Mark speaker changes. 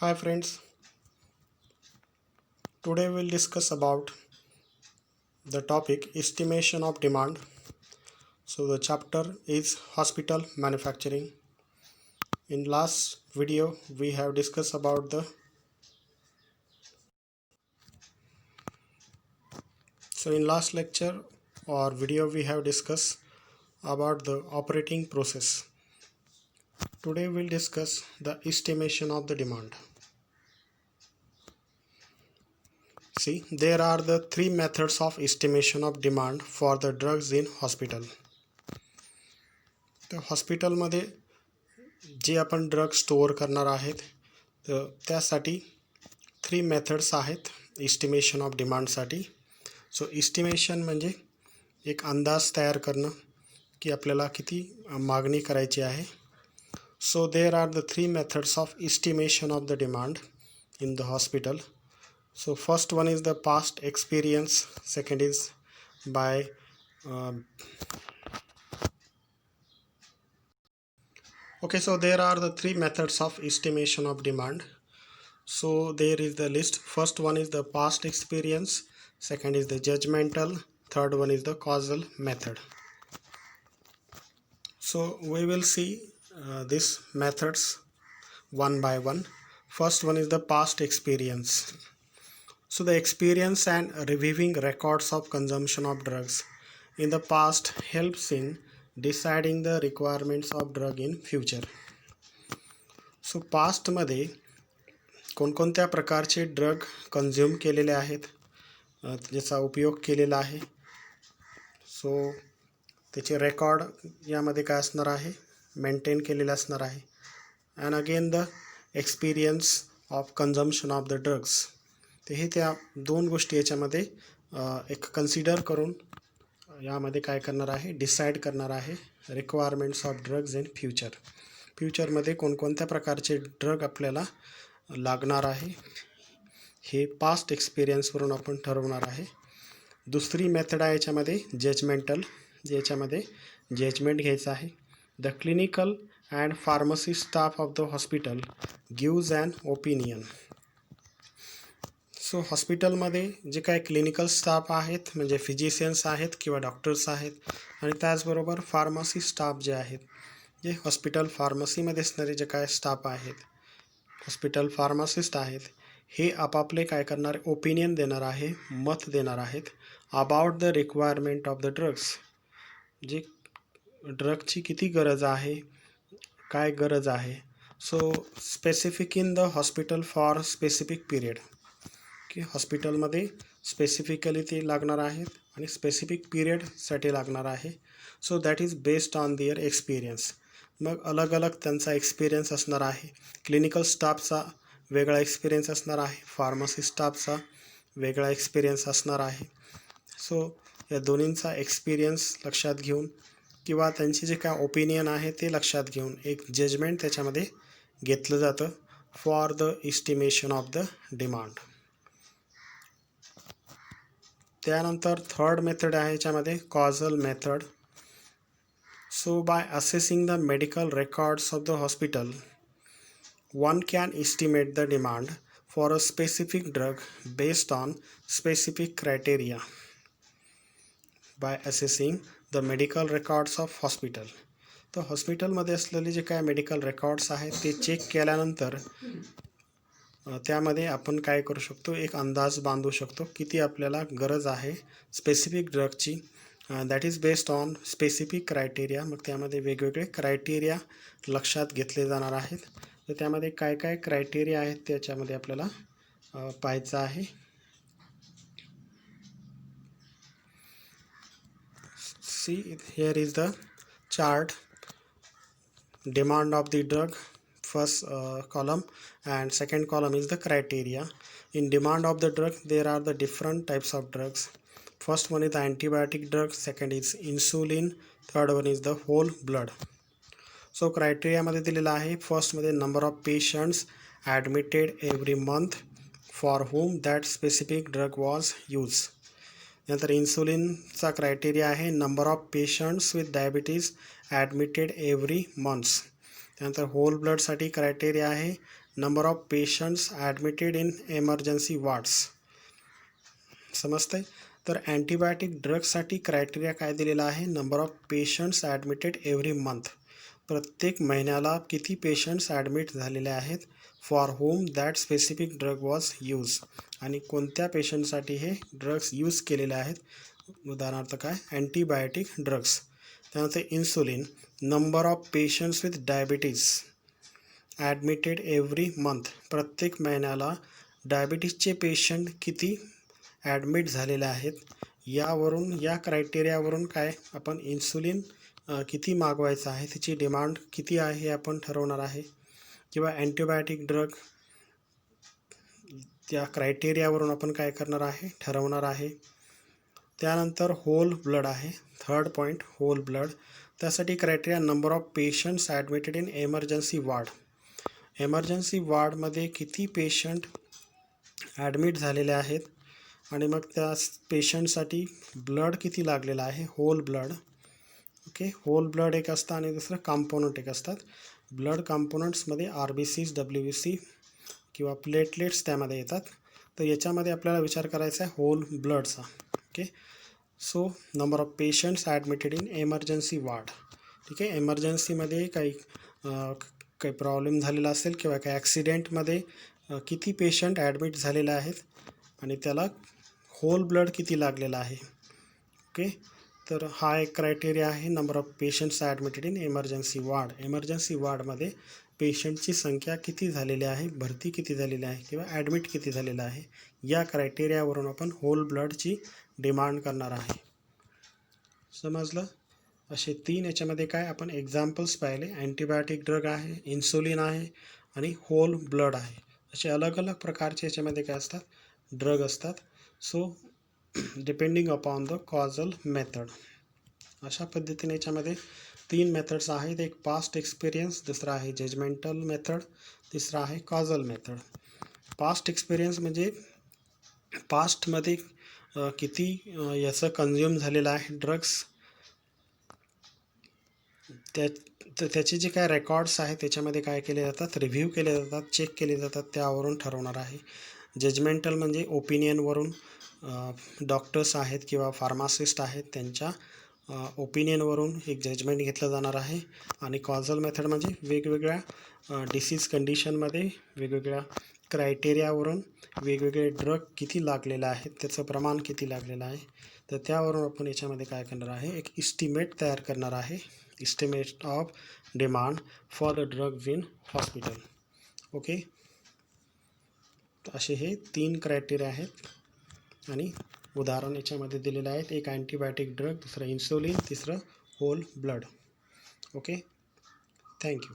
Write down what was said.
Speaker 1: Hi friends, today we'll discuss about the topic estimation of demand. So the chapter is hospital manufacturing. In last video we have discussed about the in last lecture or video we have discussed about the operating process. Today we'll discuss the estimation of the demand. See, there are the three methods of estimation of demand for the drugs in hospital. तर हॉस्पिटलमध्ये जे आपण drug store करणार आहेत तर त्यासाठी three methods आहेत estimation of डिमांडसाठी. So estimation म्हणजे एक अंदाज तयार करणं की आपल्याला किती मागणी करायची आहे. So there are the three methods of estimation of the demand in the hospital. So first one is the past experience, second is by okay, so there are the three methods of estimation of demand. So there is the list. First one is the past experience, second is the judgmental, third one is the causal method. So we will see these methods one by one. First one is the past experience. So the experience and reviewing records of consumption of drugs in the past helps in deciding the requirements of drug in future. So पास्टमध्ये कोणकोणत्या प्रकारचे drug consume केलेले आहेत, ज्याचा उपयोग केलेला आहे. So त्याचे रेकॉर्ड यामध्ये काय असणार आहे, मेंटेन केलेले असणार आहे. And again the experience of consumption of the drugs. ते हे त्या दोन गोष्टी याच्यामध्ये एक कन्सिडर करून यामध्ये काय करणार आहे, डिसाईड करणार आहे requirements of drugs in future. फ्युचरमध्ये कोणकोणत्या प्रकारचे ड्रग आपल्याला लागणार आहे हे पास्ट एक्सपिरियन्सवरून आपण ठरवणार आहे. दुसरी मेथड आहे याच्यामध्ये जजमेंटल, याच्यामध्ये जजमेंट घ्यायचं आहे. The clinical and pharmacy staff of the hospital gives an opinion. So हॉस्पिटलमध्ये जे काय क्लिनिकल स्टाफ आहेत म्हणजे फिजिशियन्स आहेत किंवा डॉक्टर्स आहेत, आणि त्याचबरोबर फार्मसी स्टाफ जे आहेत, जे हॉस्पिटल फार्मसीमध्ये असणारे जे काय स्टाफ आहेत, हॉस्पिटल फार्मासिस्ट आहेत, हे आपापले काय करणार, ओपिनियन देणार आहे, मत देणार आहेत about the requirement of the drugs. जे ड्रगची किती गरज आहे, काय गरज आहे. So specific in the hospital for specific period, की हॉस्पिटलमध्ये स्पेसिफिकली ते लागणार आहेत आणि स्पेसिफिक पिरियडसाठी लागणार आहे. So that is based on their experience. मग अलग अलग त्यांचा एक्सपिरियन्स असणार आहे. क्लिनिकल स्टाफचा वेगळा एक्सपिरियन्स असणार आहे, फार्मसी स्टाफचा वेगळा एक्सपिरियन्स असणार आहे. सो या दोन्हींचा एक्सपिरियन्स लक्षात घेऊन किंवा त्यांचे जे काय ओपिनियन आहे ते लक्षात घेऊन एक जजमेंट त्याच्यामध्ये घेतलं जातं for the estimation of the demand. त्यानंतर थर्ड मेथड आहे याच्यामध्ये कॉझल method. So by assessing the medical records of the hospital, one can estimate the demand for a specific drug based on specific criteria. By assessing the medical records of hospital, तर हॉस्पिटलमध्ये असलेले जे काय medical records आहेत ते check केल्यानंतर त्यामध्ये आपण काय करू शकतो, एक अंदाज बांधू शकतो किती आपल्याला गरज आहे स्पेसिफिक ड्रगची. That is based on specific criteria. मग त्यामध्ये वेगवेगळे क्रायटेरिया लक्षात घेतले जाणार आहेत. तर त्यामध्ये काय काय क्रायटेरिया आहेत त्याच्यामध्ये आपल्याला पाहायचं आहे. See here is the chart. Demand of the drug, first column, and second column is the criteria. In demand of the drug there are the different types of drugs. First one is the antibiotic drug, second is insulin, third one is the whole blood. So criteria मध्ये दिलेला आहे. First मध्ये number of patients admitted every month for whom that specific drug was used. नंतर इन्सुलिनचा criteria आहे number of patients with diabetes admitted every month. त्यानंतर hole ब्लडसाठी criteria आहे number of patients admitted in emergency wards. समजतंय. तर antibiotic ड्रग्ससाठी criteria काय दिलेला आहे, number of patients admitted every month. प्रत्येक महिन्याला किती पेशंट्स ॲडमिट झालेले आहेत, for home that specific drug was use, आणि कोणत्या पेशंटसाठी हे ड्रग्स यूज केलेले आहेत. उदाहरणार्थ काय, अँटीबायोटिक ड्रग्स. त्यानंतर insulin, number of patients with diabetes admitted every month. प्रत्येक महिन्याला डायबिटीजचे पेशंट किती ॲडमिट झालेले आहेत, यावरून या क्रायटेरियावरून काय आपण इन्सुलिन किती मागवायचं आहे, त्याची डिमांड किती आहे हे आपण ठरवणार आहे. किंवा अँटीबायोटिक ड्रग त्या क्रायटेरियावरून आपण काय करणार आहे, ठरवणार आहे. त्यानंतर होल ब्लड आहे, थर्ड पॉईंट होल ब्लड. त्यासाठी criteria number of patients admitted in emergency ward. Emergency वॉर्डमध्ये किती पेशंट ॲडमिट झालेले आहेत आणि मग त्या पेशंटसाठी ब्लड किती लागलेलं आहे, whole blood. Okay, whole blood एक असतं आणि दुसरं कॉम्पोनंट एक असतात. ब्लड कॉम्पोनंट्समध्ये RBCs, WBC किंवा प्लेटलेट्स त्यामध्ये येतात. तर याच्यामध्ये आपल्याला विचार करायचा आहे होल ब्लडचा. Okay, so number of patients admitted in emergency ward. ठीक आहे, एमर्जन्सीमध्ये काही प्रॉब्लेम झालेला असेल किंवा काही ॲक्सिडेंटमध्ये किती पेशंट ॲडमिट झालेले आहेत आणि त्याला होल ब्लड किती लागलेला आहे. ओके, तर हा एक क्रायटेरिया आहे, number of patients admitted in emergency ward. Emergency वॉर्डमध्ये पेशंटची संख्या किती झालेली आहे, भरती किती झालेली आहे किंवा ॲडमिट किती झालेलं आहे, या क्रायटेरियावरून आपण होल ब्लडची डिमांड करणार आहे. समजलं. असे 3 याच्यामध्ये काय आपण एक्झाम्पल्स पाहिले. अँटीबायोटिक ड्रग आहे, इन्सुलिन आहे आणि होल ब्लड आहे. असे अलग अलग प्रकारचे याच्यामध्ये काय असतात, ड्रग असतात. So depending upon the causal method. अशा पद्धतीने याच्यामध्ये 3 मेथड्स आहेत. एक पास्ट एक्सपिरियन्स, दुसरा आहे जजमेंटल मेथड, तिसरा आहे कॉजल मेथड. पास्ट एक्सपिरियन्स म्हणजे पास्टमध्ये किती याचं कन्झ्युम झालेलं आहे ड्रग्स, त्याचे जे काय रेकॉर्ड्स आहेत त्याच्यामध्ये काय केले जातात, रिव्ह्यू केले जातात, चेक केले जातात, त्यावरून ठरवणार आहे. जजमेंटल म्हणजे ओपिनियनवरून, डॉक्टर्स आहेत किंवा फार्मासिस्ट आहेत त्यांच्या ओपिनियनवरून एक जजमेंट घेतलं जाणार आहे. आणि कॉजल मेथड म्हणजे वेगवेगळ्या डिसीज कंडिशनमध्ये वेगवेगळ्या क्रायटेरियावरून वेगवेगळे ड्रग किती लागलेलं आहे, त्याचं प्रमाण किती लागलेलं आहे, तर त्यावरून आपण याच्यामध्ये काय करणार आहे, एक इस्टिमेट तयार करणार आहे, estimate of demand for the drugs in hospital. Okay, असे हे 3 क्रायटेरिया आहेत आणि उदाहरण याच्यामध्ये दिलेलं आहेत. एक अँटीबायोटिक ड्रग, दुसरं इन्सुलिन, तिसरं होल ब्लड. Okay, thank you.